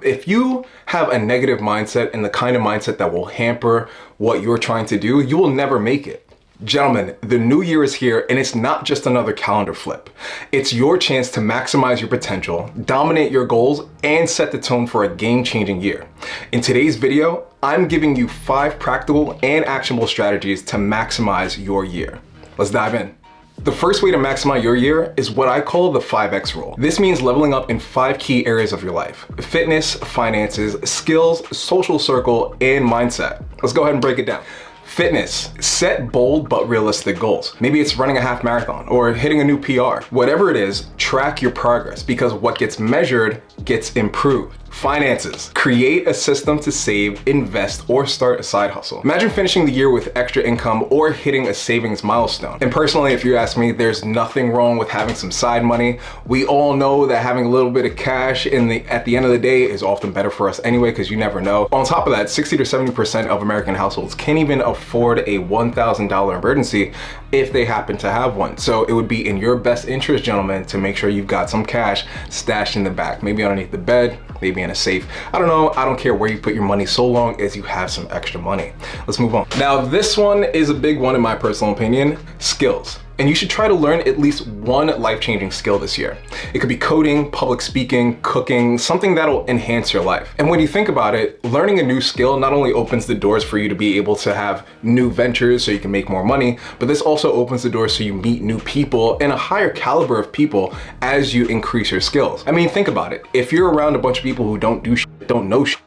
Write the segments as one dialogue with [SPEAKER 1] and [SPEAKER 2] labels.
[SPEAKER 1] If you have a negative mindset and the kind of mindset that will hamper what you're trying to do, you will never make it. Gentlemen, the new year is here and it's not just another calendar flip. It's your chance to maximize your potential, dominate your goals, and set the tone for a game-changing year. In today's video, I'm giving you 5 practical and actionable strategies to maximize your year. Let's dive in. The first way to maximize your year is what I call the 5X rule. This means leveling up in 5 key areas of your life: fitness, finances, skills, social circle, and mindset. Let's go ahead and break it down. Fitness. Set bold but realistic goals. Maybe it's running a half marathon or hitting a new PR. Whatever it is, track your progress because what gets measured gets improved. Finances. Create a system to save, invest, or start a side hustle. Imagine finishing the year with extra income or hitting a savings milestone. And personally, if you ask me, there's nothing wrong with having some side money. We all know that having a little bit of cash at the end of the day is often better for us anyway, because you never know. On top of that, 60 to 70% of American households can't even afford a $1,000 emergency if they happen to have one. So it would be in your best interest, gentlemen, to make sure you've got some cash stashed in the back, maybe underneath the bed, maybe in a safe. I don't know, I don't care where you put your money so long as you have some extra money. Let's move on. Now, this one is a big one in my personal opinion: skills. And you should try to learn at least one life-changing skill this year. It could be coding, public speaking, cooking, something that'll enhance your life. And when you think about it, learning a new skill not only opens the doors for you to be able to have new ventures so you can make more money, but this also opens the doors so you meet new people and a higher caliber of people as you increase your skills. I mean, think about it. If you're around a bunch of people who don't do shit, don't know shit,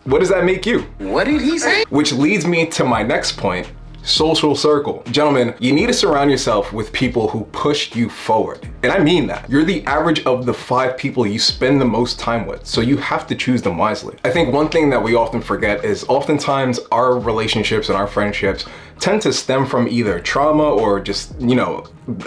[SPEAKER 1] what does that make you?
[SPEAKER 2] What did he say?
[SPEAKER 1] Which leads me to my next point: social circle. Gentlemen, you need to surround yourself with people who push you forward. And I mean that. You're the average of the 5 people you spend the most time with, so you have to choose them wisely. I think one thing that we often forget is oftentimes our relationships and our friendships tend to stem from either trauma or just,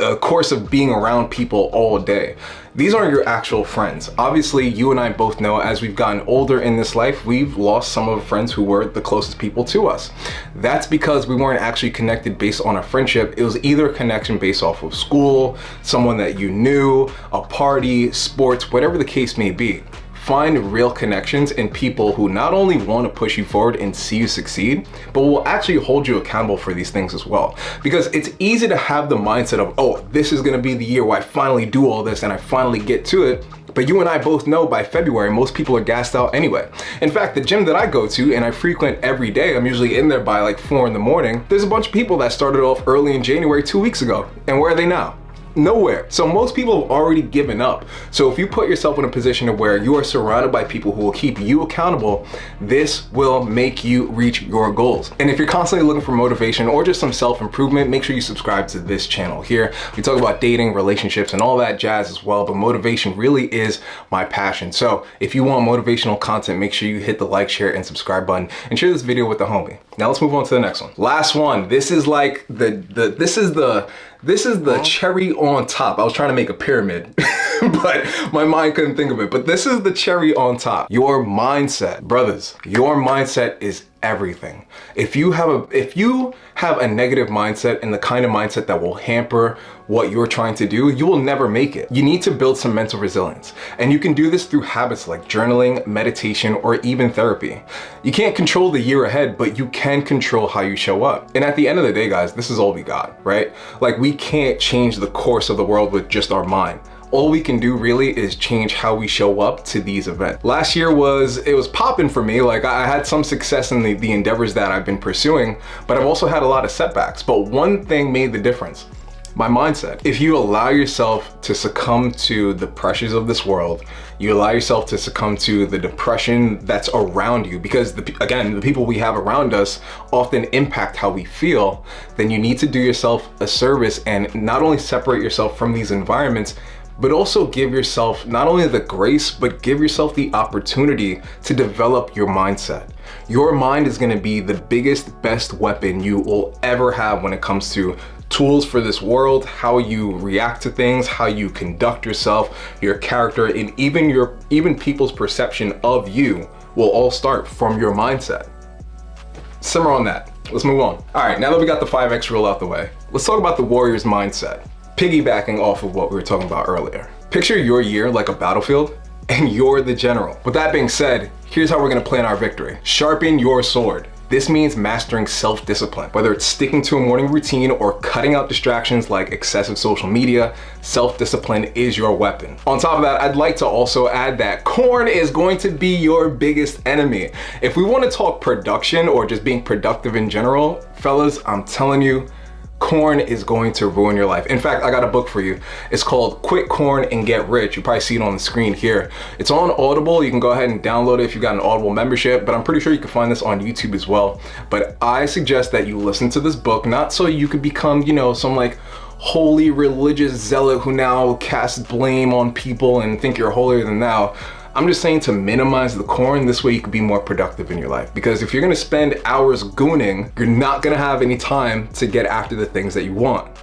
[SPEAKER 1] a course of being around people all day. These aren't your actual friends. Obviously, you and I both know as we've gotten older in this life, we've lost some of the friends who were the closest people to us. That's because we weren't actually connected based on a friendship. It was either a connection based off of school, someone that you knew, a party, sports, whatever the case may be. Find real connections in people who not only want to push you forward and see you succeed, but will actually hold you accountable for these things as well. Because it's easy to have the mindset of, oh, this is going to be the year where I finally do all this and I finally get to it. But you and I both know by February, most people are gassed out anyway. In fact, the gym that I go to and I frequent every day, I'm usually in there by like 4 in the morning. There's a bunch of people that started off early in January 2 weeks ago. And where are they now? Nowhere. So most people have already given up. So if you put yourself in a position of where you are surrounded by people who will keep you accountable, this will make you reach your goals. And if you're constantly looking for motivation or just some self-improvement, make sure you subscribe to this channel here. We talk about dating, relationships, and all that jazz as well, but motivation really is my passion. So if you want motivational content, make sure you hit the like, share, and subscribe button and share this video with the homie. Now let's move on to the next one. Last one. This is like this is the cherry on top. I was trying to make a pyramid, but my mind couldn't think of it. But this is the cherry on top. Your mindset. Brothers, your mindset is everything. If you have a negative mindset and the kind of mindset that will hamper what you're trying to do, you will never make it. You need to build some mental resilience. And you can do this through habits like journaling, meditation, or even therapy. You can't control the year ahead, but you can control how you show up. And at the end of the day, guys, this is all we got, right? Like, we can't change the course of the world with just our mind. All we can do really is change how we show up to these events. Last year was popping for me. Like, I had some success in the endeavors that I've been pursuing, but I've also had a lot of setbacks. But one thing made the difference: my mindset. If you allow yourself to succumb to the pressures of this world, you allow yourself to succumb to the depression that's around you, because the people we have around us often impact how we feel, then you need to do yourself a service and not only separate yourself from these environments, but also give yourself not only the grace, but give yourself the opportunity to develop your mindset. Your mind is going to be the biggest, best weapon you will ever have when it comes to tools for this world, how you react to things, how you conduct yourself, your character, and even people's perception of you will all start from your mindset. Simmer on that. Let's move on. All right, now that we got the 5X rule out the way, let's talk about the warrior's mindset. Piggybacking off of what we were talking about earlier. Picture your year like a battlefield. and you're the general. With that being said, here's how we're gonna plan our victory. Sharpen your sword. This means mastering self-discipline. Whether it's sticking to a morning routine or cutting out distractions like excessive social media, self-discipline is your weapon. On top of that, I'd like to also add that corn is going to be your biggest enemy. If we want to talk production or just being productive in general, fellas, I'm telling you, corn is going to ruin your life. In fact, I got a book for you. It's called Quit Corn and Get Rich. You probably see it on the screen here. It's on Audible. You can go ahead and download it if you got an Audible membership, but I'm pretty sure you can find this on YouTube as well. But I suggest that you listen to this book, not so you could become, you know, some like holy religious zealot who now casts blame on people and think you're holier than thou. I'm just saying to minimize the corn. This way you can be more productive in your life. Because if you're gonna spend hours gooning, you're not gonna have any time to get after the things that you want.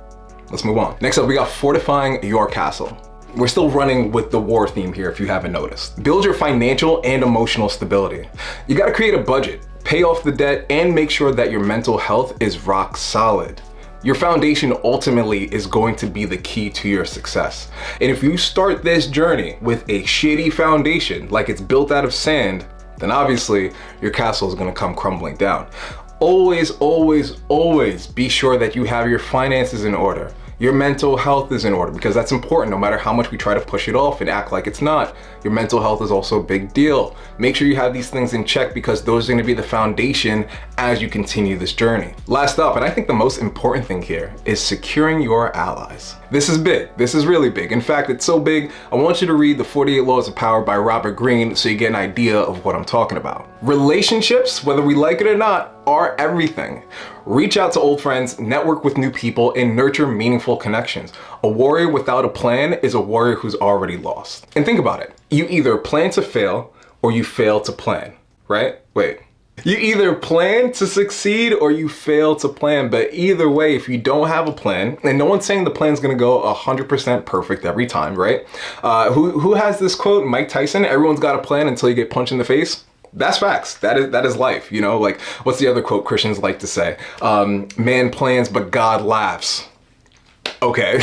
[SPEAKER 1] Let's move on. Next up, we got fortifying your castle. We're still running with the war theme here if you haven't noticed. Build your financial and emotional stability. You gotta create a budget, pay off the debt, and make sure that your mental health is rock solid. Your foundation ultimately is going to be the key to your success. And if you start this journey with a shitty foundation, like it's built out of sand, then obviously your castle is gonna come crumbling down. Always, always, always be sure that you have your finances in order. Your mental health is in order, because that's important. No matter how much we try to push it off and act like it's not, your mental health is also a big deal. Make sure you have these things in check, because those are gonna be the foundation as you continue this journey. Last up, and I think the most important thing here, is securing your allies. This is big. This is really big. In fact, it's so big, I want you to read The 48 Laws of Power by Robert Greene so you get an idea of what I'm talking about. Relationships, whether we like it or not, are everything. Reach out to old friends, network with new people, and nurture meaningful connections. A warrior without a plan is a warrior who's already lost. And think about it. You either plan to fail or you fail to plan, right? Wait. You either plan to succeed or you fail to plan, but either way, if you don't have a plan, and no one's saying the plan's gonna go 100% perfect every time, right? Who has this quote? Mike Tyson, everyone's got a plan until you get punched in the face. That's facts. That is life, you know? Like, what's the other quote Christians like to say? Man plans, but God laughs. Okay.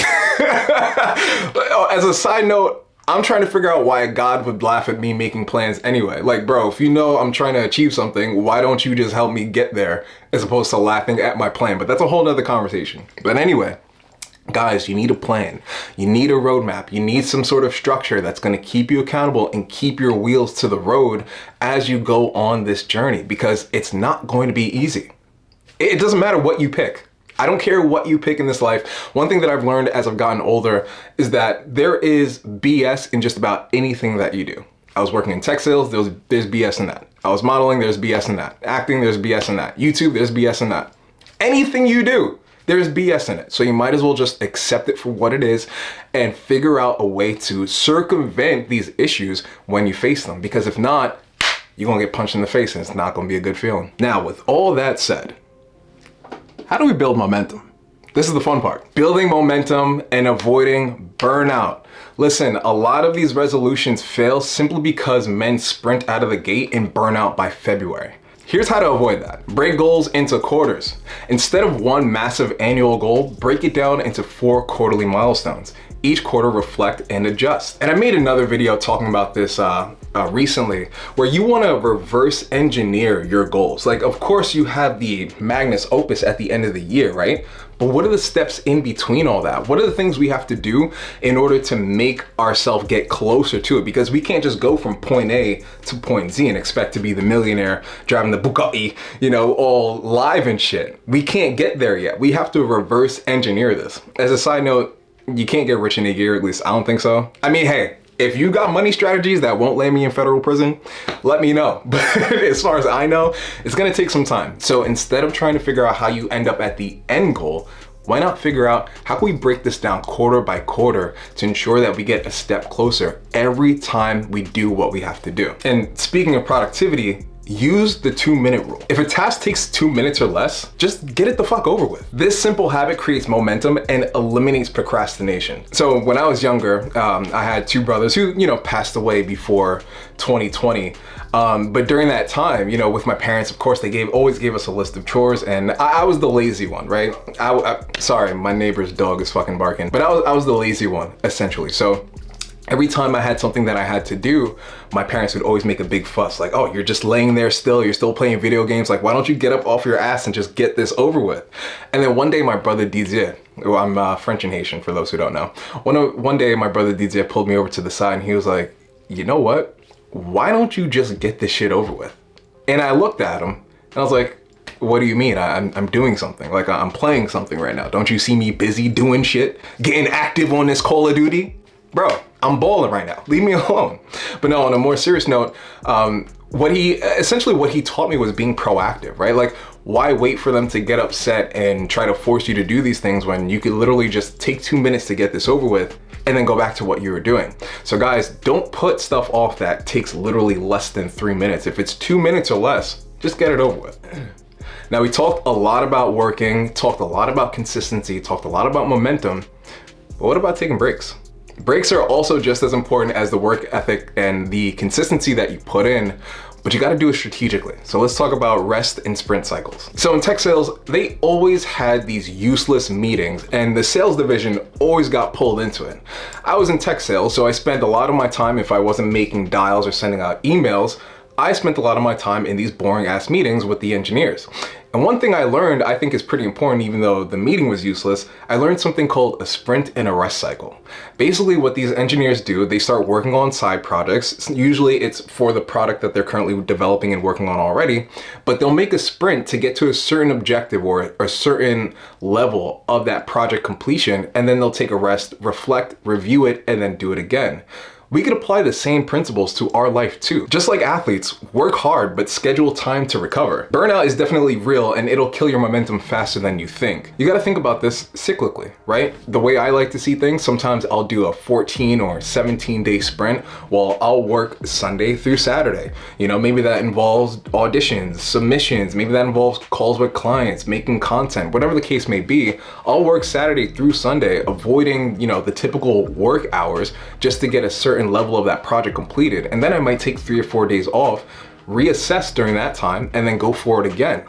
[SPEAKER 1] As a side note, I'm trying to figure out why God would laugh at me making plans anyway. Like, bro, if you know I'm trying to achieve something, why don't you just help me get there as opposed to laughing at my plan? But that's a whole nother conversation. But anyway, guys, you need a plan. You need a roadmap. You need some sort of structure that's going to keep you accountable and keep your wheels to the road as you go on this journey, because it's not going to be easy. It doesn't matter what you pick. I don't care what you pick in this life. One thing that I've learned as I've gotten older is that there is BS in just about anything that you do. I was working in tech sales, there's BS in that. I was modeling, there's BS in that. Acting, there's BS in that. YouTube, there's BS in that. Anything you do, there's BS in it. So you might as well just accept it for what it is and figure out a way to circumvent these issues when you face them. Because if not, you're gonna get punched in the face and it's not gonna be a good feeling. Now, with all that said, how do we build momentum? This is the fun part. Building momentum and avoiding burnout. Listen, a lot of these resolutions fail simply because men sprint out of the gate and burn out by February. Here's how to avoid that. Break goals into quarters. Instead of one massive annual goal, break it down into 4 quarterly milestones. Each quarter reflect and adjust. And I made another video talking about this recently, where you want to reverse engineer your goals. Like, of course you have the magnus opus at the end of the year, right? But what are the steps in between all that? What are the things we have to do in order to make ourselves get closer to it? Because we can't just go from point A to point Z and expect to be the millionaire driving the Bugatti, you know, all live and shit. We can't get there yet. We have to reverse engineer this. As a side note, you can't get rich in a year, at least I don't think so. I mean, hey, if you got money strategies that won't land me in federal prison, let me know. But as far as I know, it's gonna take some time. So instead of trying to figure out how you end up at the end goal, why not figure out how can we break this down quarter by quarter to ensure that we get a step closer every time we do what we have to do. And speaking of productivity, use the 2-minute rule. If a task takes 2 minutes or less, just get it the fuck over with. This simple habit creates momentum and eliminates procrastination. So when I was younger, I had 2 brothers who, you know, passed away before 2020. But during that time, you know, with my parents, of course, they always gave us a list of chores, and I was the lazy one, right? Sorry, my neighbor's dog is fucking barking, but I was the lazy one, essentially. So Every time I had something that I had to do, my parents would always make a big fuss. Like, oh, you're just laying there still, you're still playing video games. Like, why don't you get up off your ass and just get this over with? And then one day my brother Didier, well, I'm French and Haitian for those who don't know. One day my brother Didier pulled me over to the side and he was like, you know what? Why don't you just get this shit over with? And I looked at him and I was like, what do you mean? I'm doing something. Like, I'm playing something right now. Don't you see me busy doing shit? Getting active on this Call of Duty? Bro, I'm balling right now. Leave me alone. But no, on a more serious note, what he taught me was being proactive, right? Like, why wait for them to get upset and try to force you to do these things when you could literally just take 2 minutes to get this over with and then go back to what you were doing? So guys, don't put stuff off that takes literally less than 3 minutes. If it's 2 minutes or less, just get it over with. Now, we talked a lot about working, talked a lot about consistency, talked a lot about momentum, but what about taking breaks? Breaks are also just as important as the work ethic and the consistency that you put in, but you gotta do it strategically. So let's talk about rest and sprint cycles. So in tech sales, they always had these useless meetings and the sales division always got pulled into it. I was in tech sales, so I spent a lot of my time, if I wasn't making dials or sending out emails, I spent a lot of my time in these boring ass meetings with the engineers. And one thing I learned I think is pretty important, even though the meeting was useless, I learned something called a sprint and a rest cycle. Basically what these engineers do, they start working on side projects. Usually it's for the product that they're currently developing and working on already, but they'll make a sprint to get to a certain objective or a certain level of that project completion, and then they'll take a rest, reflect, review it, and then do it again. We could apply the same principles to our life too. Just like athletes, work hard, but schedule time to recover. Burnout is definitely real and it'll kill your momentum faster than you think. You gotta think about this cyclically, right? The way I like to see things, sometimes I'll do a 14 or 17 day sprint while I'll work Sunday through Saturday. You know, maybe that involves auditions, submissions, maybe that involves calls with clients, making content, whatever the case may be. I'll work Saturday through Sunday, avoiding, the typical work hours just to get a certain level of that project completed, and then I might take 3 or 4 days off, reassess during that time, and then go for it again.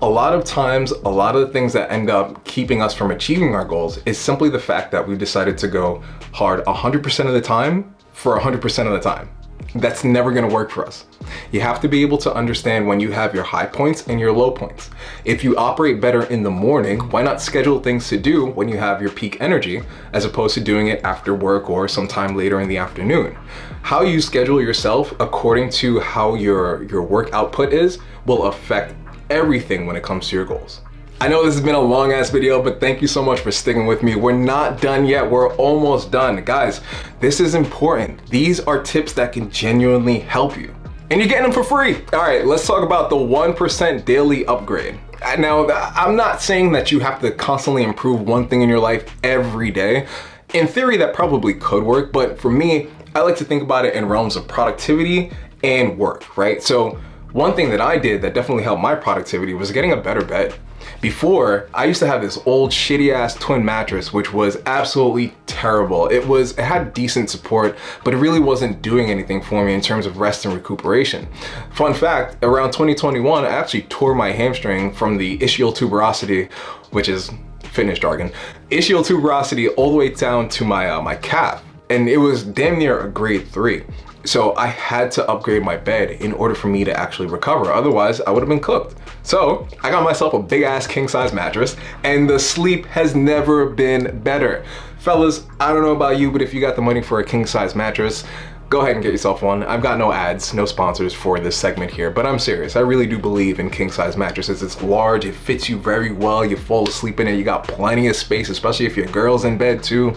[SPEAKER 1] A lot of times, a lot of the things that end up keeping us from achieving our goals is simply the fact that we've decided to go hard 100% of the time for 100% of the time. That's never gonna work for us. You have to be able to understand when you have your high points and your low points. If you operate better in the morning, why not schedule things to do when you have your peak energy as opposed to doing it after work or sometime later in the afternoon? How you schedule yourself according to how your work output is will affect everything when it comes to your goals. I know this has been a long ass video, but thank you so much for sticking with me. We're not done yet, we're almost done. Guys, this is important. These are tips that can genuinely help you. And you're getting them for free. All right, let's talk about the 1% daily upgrade. Now, I'm not saying that you have to constantly improve one thing in your life every day. In theory, that probably could work, but for me, I like to think about it in realms of productivity and work, right? So one thing that I did that definitely helped my productivity was getting a better bed. Before, I used to have this old shitty ass twin mattress, which was absolutely terrible. It had decent support, but it really wasn't doing anything for me in terms of rest and recuperation. Fun fact, around 2021, I actually tore my hamstring from the ischial tuberosity, which is fitness jargon, ischial tuberosity all the way down to my calf. And it was damn near a grade 3. So I had to upgrade my bed in order for me to actually recover. Otherwise, I would have been cooked. So I got myself a big ass king size mattress and the sleep has never been better. Fellas, I don't know about you, but if you got the money for a king size mattress, go ahead and get yourself one. I've got no ads, no sponsors for this segment here, but I'm serious. I really do believe in king size mattresses. It's large, it fits you very well, you fall asleep in it, you got plenty of space, especially if your girl's in bed too.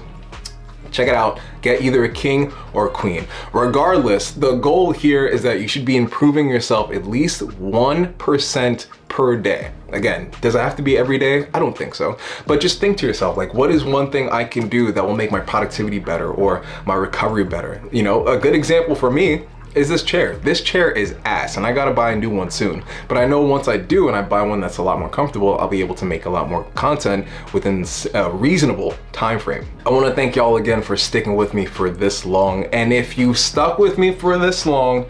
[SPEAKER 1] Check it out, get either a king or a queen. Regardless, the goal here is that you should be improving yourself at least 1% per day. Again, does it have to be every day? I don't think so. But just think to yourself, like, what is one thing I can do that will make my productivity better or my recovery better? A good example for me is this chair. This chair is ass and I gotta buy a new one soon. But I know once I do and I buy one that's a lot more comfortable, I'll be able to make a lot more content within a reasonable time frame. I wanna thank y'all again for sticking with me for this long. And if you stuck with me for this long,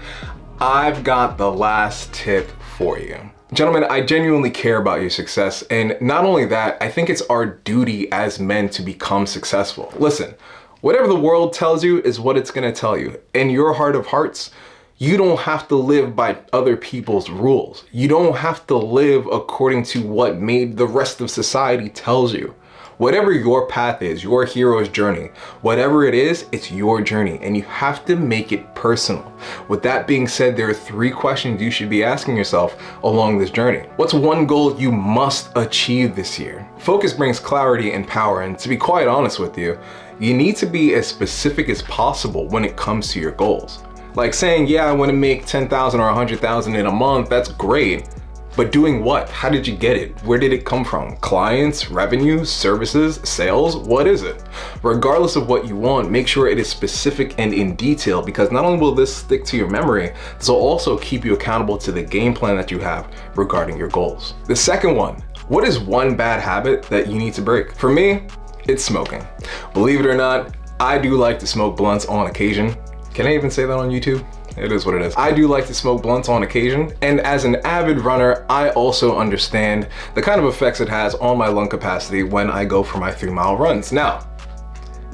[SPEAKER 1] I've got the last tip for you. Gentlemen, I genuinely care about your success. And not only that, I think it's our duty as men to become successful. Listen, Whatever the world tells you is what it's gonna tell you. In your heart of hearts, you don't have to live by other people's rules. You don't have to live according to what made the rest of society tells you. Whatever your path is, your hero's journey, whatever it is, it's your journey and you have to make it personal. With that being said, there are 3 questions you should be asking yourself along this journey. What's one goal you must achieve this year? Focus brings clarity and power, and to be quite honest with you, you need to be as specific as possible when it comes to your goals. Like saying, yeah, I want to make 10,000 or 100,000 in a month, that's great. But doing what? How did you get it? Where did it come from? Clients, revenue, services, sales? What is it? Regardless of what you want, make sure it is specific and in detail, because not only will this stick to your memory, this will also keep you accountable to the game plan that you have regarding your goals. The second one, what is one bad habit that you need to break? For me, it's smoking. Believe it or not, I do like to smoke blunts on occasion. Can I even say that on YouTube? It is what it is. I do like to smoke blunts on occasion, and as an avid runner, I also understand the kind of effects it has on my lung capacity when I go for my 3-mile runs. Now,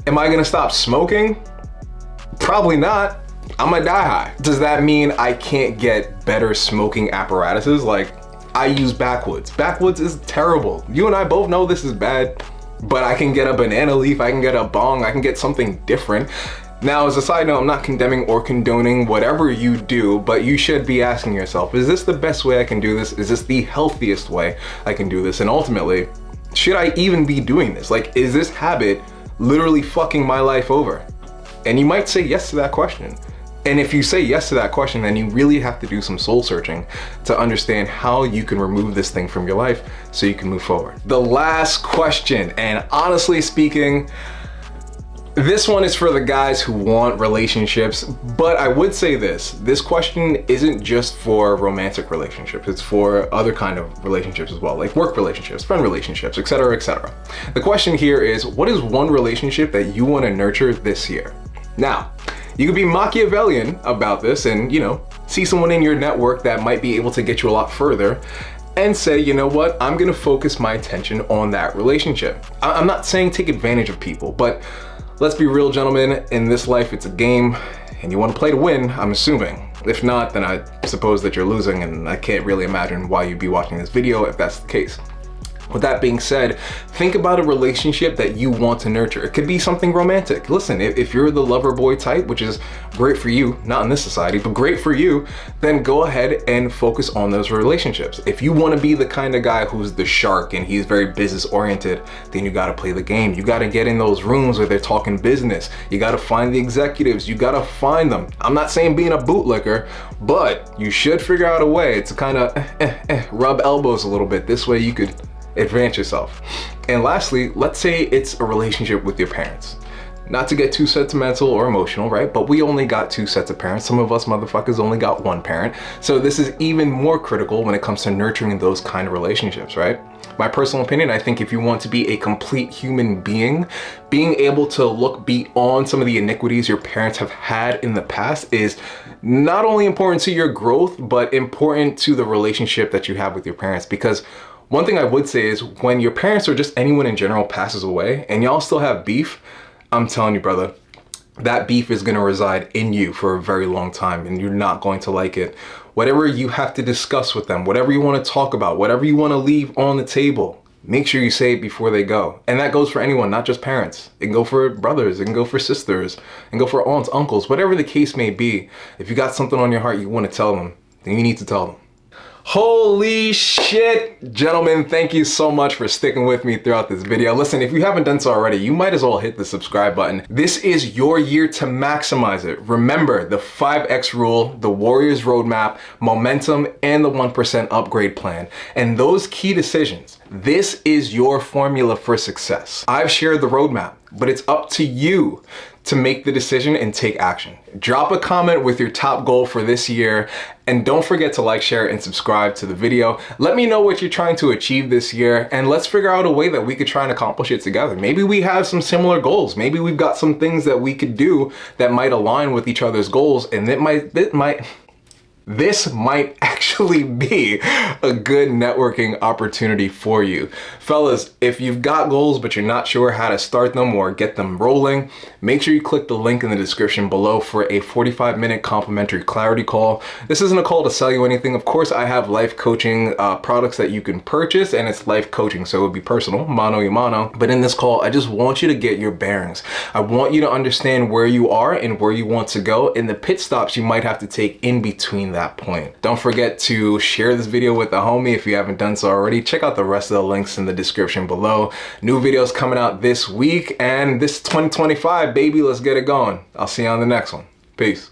[SPEAKER 1] am I gonna stop smoking? Probably not. I'm gonna die high. Does that mean I can't get better smoking apparatuses? Like, I use backwoods. Backwoods is terrible. You and I both know this is bad, but I can get a banana leaf, I can get a bong, I can get something different. Now, as a side note, I'm not condemning or condoning whatever you do, but you should be asking yourself, is this the best way I can do this? Is this the healthiest way I can do this? And ultimately, should I even be doing this? Like, is this habit literally fucking my life over? And you might say yes to that question. And if you say yes to that question, then you really have to do some soul searching to understand how you can remove this thing from your life so you can move forward. The last question, and honestly speaking, this one is for the guys who want relationships, but I would say this question isn't just for romantic relationships, it's for other kind of relationships as well, like work relationships, friend relationships, etc., etc. The question here is, what is one relationship that you want to nurture this year? Now, you could be Machiavellian about this and, see someone in your network that might be able to get you a lot further and say, you know what, I'm gonna focus my attention on that relationship. I'm not saying take advantage of people, but let's be real, gentlemen, in this life, it's a game and you want to play to win, I'm assuming. If not, then I suppose that you're losing, and I can't really imagine why you'd be watching this video if that's the case. With that being said, think about a relationship that you want to nurture. It could be something romantic. Listen, if you're the lover boy type, which is great for you, not in this society, but great for you, then go ahead and focus on those relationships. If you want to be the kind of guy who's the shark and he's very business oriented, then you got to play the game. You got to get in those rooms where they're talking business. You got to find the executives. You got to find them. I'm not saying being a bootlicker, but you should figure out a way to kind of rub elbows a little bit. This way you could advance yourself. And lastly, let's say it's a relationship with your parents. Not to get too sentimental or emotional, right? But we only got 2 sets of parents. Some of us motherfuckers only got 1 parent. So this is even more critical when it comes to nurturing those kind of relationships, right? My personal opinion, I think if you want to be a complete human being, being able to look beyond some of the iniquities your parents have had in the past is not only important to your growth, but important to the relationship that you have with your parents. Because one thing I would say is when your parents or just anyone in general passes away and y'all still have beef, I'm telling you, brother, that beef is going to reside in you for a very long time and you're not going to like it. Whatever you have to discuss with them, whatever you want to talk about, whatever you want to leave on the table, make sure you say it before they go. And that goes for anyone, not just parents. It can go for brothers, it can go for sisters, it can go for aunts, uncles, whatever the case may be. If you got something on your heart you want to tell them, then you need to tell them. Holy shit, gentlemen, thank you so much for sticking with me throughout this video. Listen, if you haven't done so already, you might as well hit the subscribe button. This is your year to maximize it. Remember the 5X rule, the Warriors roadmap, momentum, and the 1% upgrade plan. And those key decisions, this is your formula for success. I've shared the roadmap, but it's up to you to make the decision and take action. Drop a comment with your top goal for this year, and don't forget to like, share, and subscribe to the video. Let me know what you're trying to achieve this year, and let's figure out a way that we could try and accomplish it together. Maybe we have some similar goals. Maybe we've got some things that we could do that might align with each other's goals, and it might this might actually be a good networking opportunity for you. Fellas, if you've got goals but you're not sure how to start them or get them rolling, make sure you click the link in the description below for a 45-minute complimentary clarity call. This isn't a call to sell you anything. Of course, I have life coaching products that you can purchase, and it's life coaching, so it would be personal, mano y mano. But in this call, I just want you to get your bearings. I want you to understand where you are and where you want to go, and the pit stops you might have to take in between that point. Don't forget to share this video with a homie if you haven't done so already. Check out the rest of the links in the description below. New videos coming out this week, and this 2025, baby, let's get it going. I'll see you on the next one. Peace.